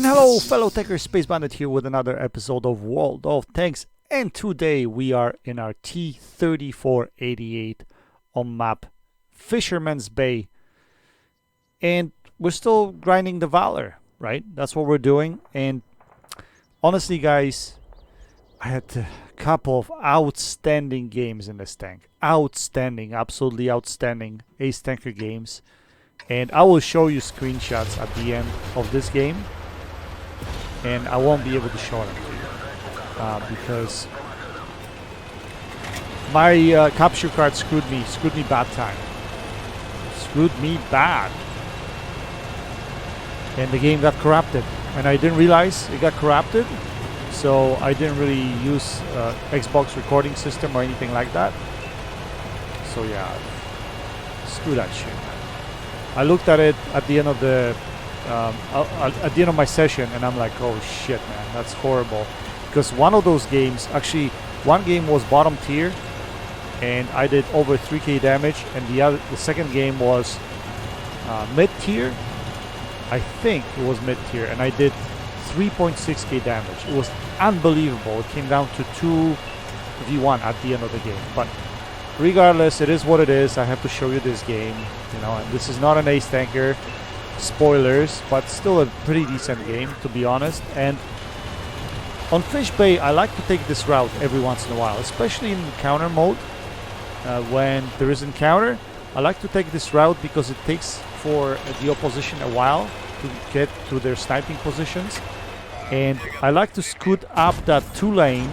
And hello fellow Techers, Space Bandit here with another episode of World of Tanks, and today we are in our T-34-88 on map Fisherman's Bay, and we're still grinding the Valour, right? That's what we're doing. And honestly guys, I had a couple of outstanding games in this tank. Outstanding, absolutely outstanding ace tanker games. And I will show you screenshots at the end of this game. And I won't be able to show them to you because my capture card screwed me bad time. Screwed me bad. And the game got corrupted. And I didn't realize it got corrupted. So I didn't really use Xbox recording system or anything like that. So yeah, screw that shit. I looked at it at the end of the at the end of my session, and I'm like, oh shit, man, that's horrible. Because one of those games, actually, one game was bottom tier, and I did over 3k damage, and the second game was mid tier. I think it was mid tier, and I did 3.6k damage. It was unbelievable. It came down to 2v1 at the end of the game. But regardless, it is what it is. I have to show you this game, you know, and this is not an ace tanker. Spoilers, but still a pretty decent game, to be honest. And on Fish Bay, I like to take this route every once in a while, especially in encounter mode. When there is encounter, I like to take this route because it takes for the opposition a while to get to their sniping positions. And I like to scoot up that 2 lane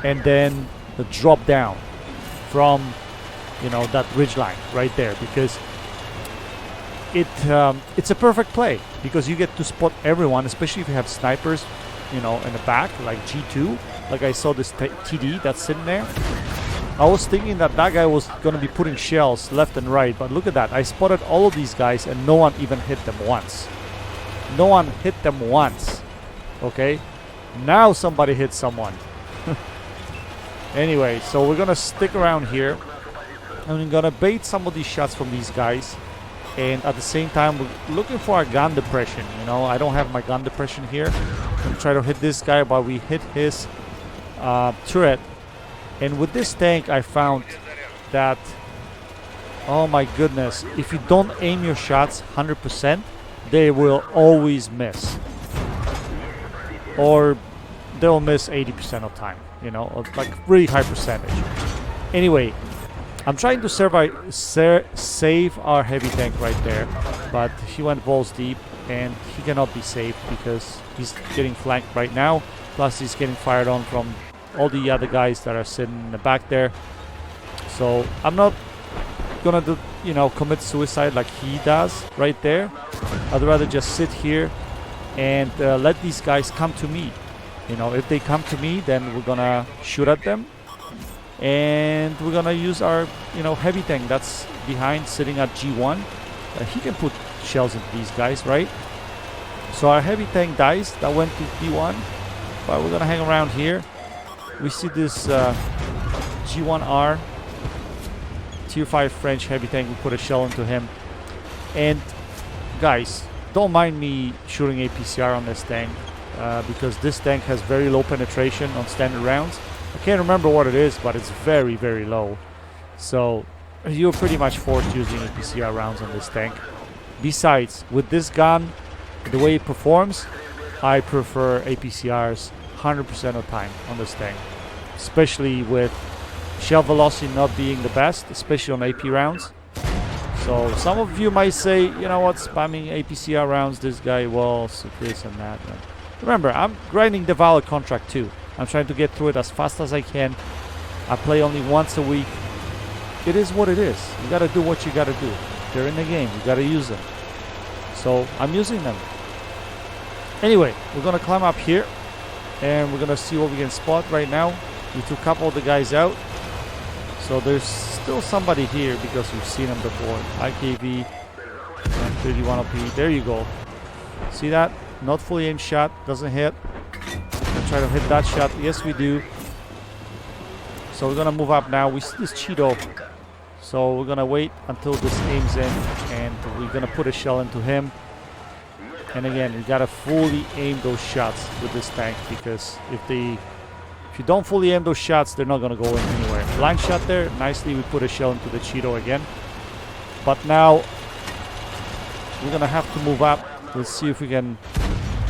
and then drop down from, you know, that ridge line right there, because it's a perfect play, because you get to spot everyone, especially if you have snipers, you know, in the back, like G2, like I saw this TD that's sitting there. I was thinking that that guy was going to be putting shells left and right, but look at that. I spotted all of these guys and no one even hit them once. No one hit them once. Okay, now somebody hit someone. Anyway, so we're going to stick around here, and we're going to bait some of these shots from these guys. And at the same time, we're looking for a gun depression. You know, I don't have my gun depression here. I'm going to try to hit this guy, but we hit his turret. And with this tank, I found that, oh my goodness, if you don't aim your shots 100%, they will always miss. Or they'll miss 80% of time, you know, like really high percentage. Anyway, I'm trying to save our heavy tank right there, but he went balls deep and he cannot be saved because he's getting flanked right now. Plus he's getting fired on from all the other guys that are sitting in the back there. So I'm not gonna do, you know, commit suicide like he does right there. I'd rather just sit here and let these guys come to me. You know, if they come to me, then we're gonna shoot at them. And we're gonna use our, you know, heavy tank that's behind, sitting at G1. He can put shells into these guys, right? So our heavy tank dies. That went to D1, but we're gonna hang around here. We see this G1R tier 5 French heavy tank. We put a shell into him. And guys, don't mind me shooting APCR on this tank because this tank has very low penetration on standard rounds. I can't remember what it is, but it's very, very low. So you're pretty much forced using APCR rounds on this tank. Besides, with this gun, the way it performs, I prefer APCRs 100% of the time on this tank. Especially with shell velocity not being the best, especially on AP rounds. So some of you might say, you know what, spamming APCR rounds, this guy will, so this and that. Remember, I'm grinding the Valour contract too. I'm trying to get through it as fast as I can. I play only once a week. It is what it is. You gotta do what you gotta do. They're in the game. You gotta use them. So I'm using them. Anyway, we're gonna climb up here and we're gonna see what we can spot right now. We took a couple of the guys out. So there's still somebody here because we've seen them before. IKV and 31 OP. There you go. See that? Not fully aimed shot. Doesn't hit. Try to hit that shot. Yes, we do. So we're gonna move up now. We see this Cheeto, so we're gonna wait until this aims in, and we're gonna put a shell into him. And again, you gotta fully aim those shots with this tank, because if you don't fully aim those shots, they're not gonna go in anywhere. Blind shot there, nicely we put a shell into the Cheeto again. But now we're gonna have to move up. Let's see if we can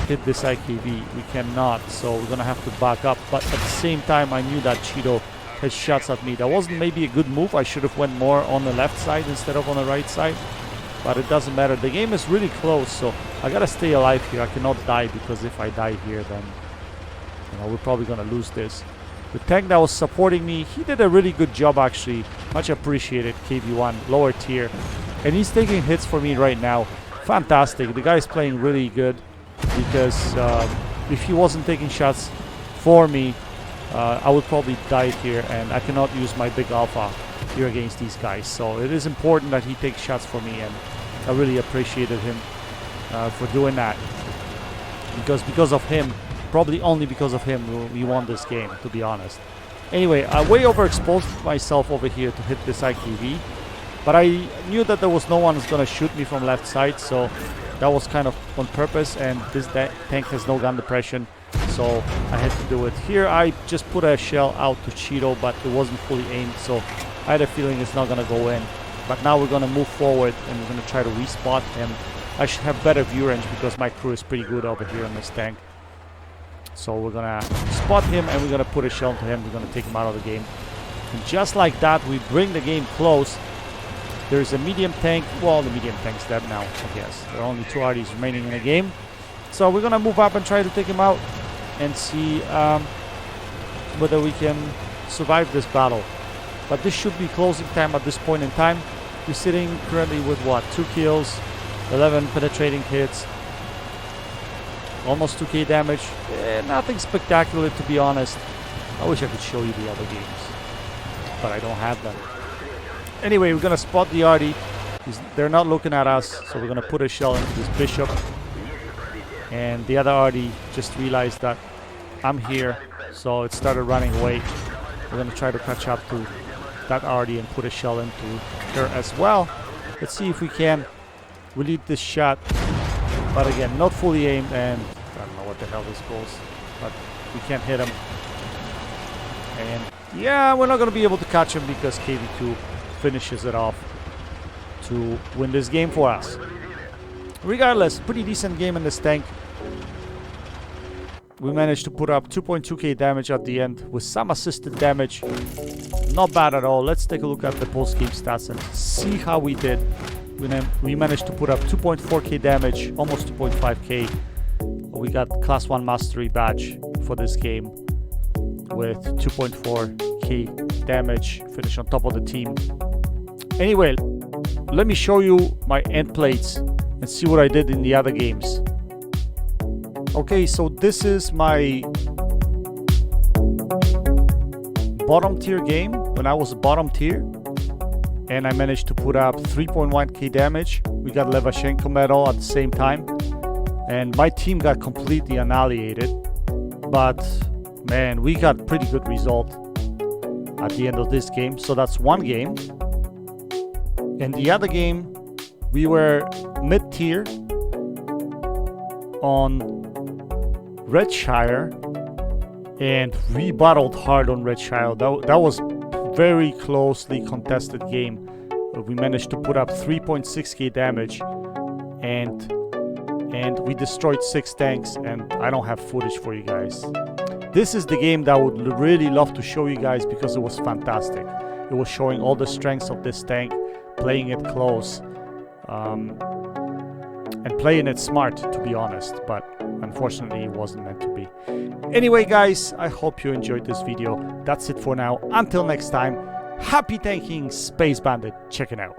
hit this IKV. We cannot, so we're gonna have to back up. But at the same time, I knew that Cheeto had shots at me. That wasn't maybe a good move. I should have went more on the left side instead of on the right side. But it doesn't matter. The game is really close, so I gotta stay alive here. I cannot die, because if I die here, then we're probably gonna lose this. The tank that was supporting me, he did a really good job actually. Much appreciated, KV1, lower tier. And he's taking hits for me right now. Fantastic. The guy's playing really good, because if he wasn't taking shots for me, I would probably die here, and I cannot use my big alpha here against these guys. So it is important that he takes shots for me, and I really appreciated him for doing that. Because of him, probably only because of him, we won this game, to be honest. Anyway, I way overexposed myself over here to hit this IKV. But I knew that there was no one who's gonna shoot me from left side, so that was kind of on purpose, and this tank has no gun depression, so I had to do it. Here I just put a shell out to Cheeto, but it wasn't fully aimed, so I had a feeling it's not gonna go in. But now we're gonna move forward, and we're gonna try to respot him. I should have better view range, because my crew is pretty good over here on this tank. So we're gonna spot him, and we're gonna put a shell into him. We're gonna take him out of the game. And just like that, we bring the game close. There's a medium tank. Well, the medium tank's dead now, I guess. There are only 2 RDs remaining in the game. So we're gonna move up and try to take him out and see whether we can survive this battle. But this should be closing time at this point in time. We're sitting currently with what? 2 kills, 11 penetrating hits, almost 2k damage. Nothing spectacular, to be honest. I wish I could show you the other games, but I don't have them. Anyway, we're gonna spot the RD. They're not looking at us, so we're gonna put a shell into this bishop. And the other RD just realized that I'm here, so it started running away. We're gonna try to catch up to that RD and put a shell into her as well. Let's see if we can lead this shot. But again, not fully aimed, and I don't know what the hell this goes, but we can't hit him. And yeah, we're not gonna be able to catch him, because KV2 finishes it off to win this game for us. Regardless, pretty decent game in this tank. We managed to put up 2.2k damage at the end with some assisted damage. Not bad at all. Let's take a look at the post-game stats and see how we did. We managed to put up 2.4k damage, almost 2.5k. We got class 1 mastery badge for this game with 2.4k damage, finish on top of the team. Anyway, let me show you my end plates and see what I did in the other games. Okay, so this is my bottom tier game when I was bottom tier, and I managed to put up 3.1k damage. We got Levashenko medal at the same time, and my team got completely annihilated, but man, we got pretty good result at the end of this game. So that's one game. And the other game, we were mid-tier on Redshire, and we battled hard on Redshire. That was very closely contested game. We managed to put up 3.6k damage, and we destroyed 6 tanks, and I don't have footage for you guys. This is the game that I would really love to show you guys, because it was fantastic. It was showing all the strengths of this tank, playing it close, and playing it smart, to be honest, but unfortunately it wasn't meant to be. Anyway guys, I hope you enjoyed this video. That's it for now. Until next time, happy tanking, Space Bandit, check it out.